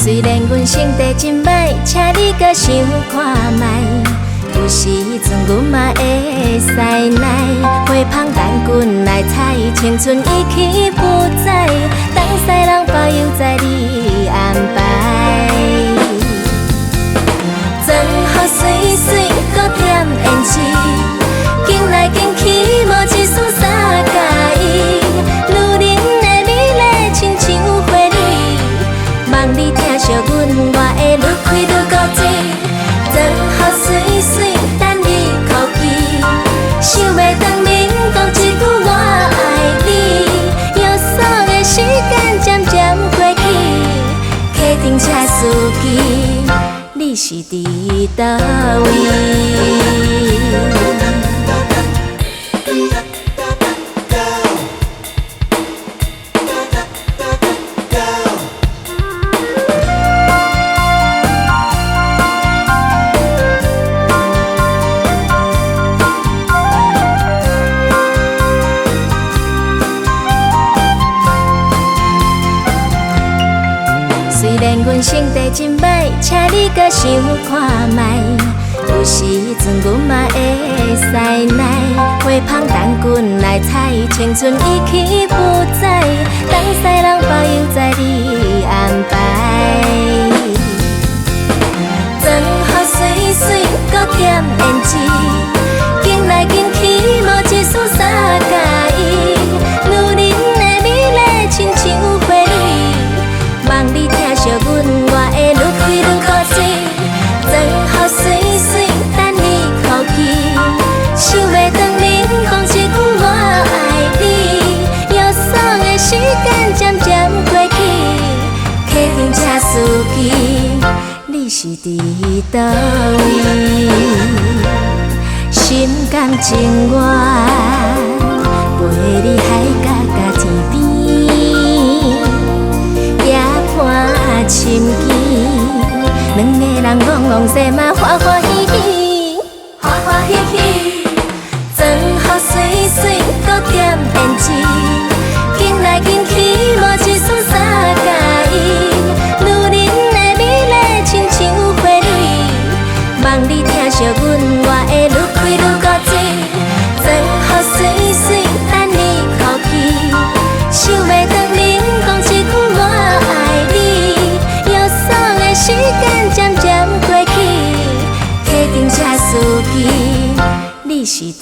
虽然阮成绩真歹，请你搁想看卖。有时阵阮嘛会使耐，花香等阮来采，青春已去不再，当西人保佑在你安排。装好水水，搁添胭脂，紧来紧去，无一丝三介意。女人的美丽亲像花蕊，望你疼惜阮，我会愈开愈固执。装好水水，等你哭泣，想要当面讲一句我爱你。忧伤的时间渐渐过去，客厅车司机，你是伫倒位？虽然阮成绩真歹，请你搁想看卖。有时阵阮嘛会使耐，花香等阮来采，青春已去不再，当西人保佑在你安排。装好水水，搁添胭脂，紧来紧去，无一丝三介意。女人的美丽亲像花蕊，望你疼惜阮，我会愈开愈固执。装好水水，等你哭泣，想要当面讲一句我爱你。忧伤的时间渐渐过去，客厅车司机，你是伫倒位？心甘情愿陪你海角甲天边，夜半深更，两个人戆戆西嘛欢欢喜喜，欢欢喜喜。装好水水，搁添胭脂，紧来紧去，无一丝三介意。女人的美丽亲像花蕊，望你疼惜阮，我会愈开愈固执。装好水水，等你哭泣，想要当面讲一句我爱你。忧伤的时间渐渐过去，客厅车司机，你是伫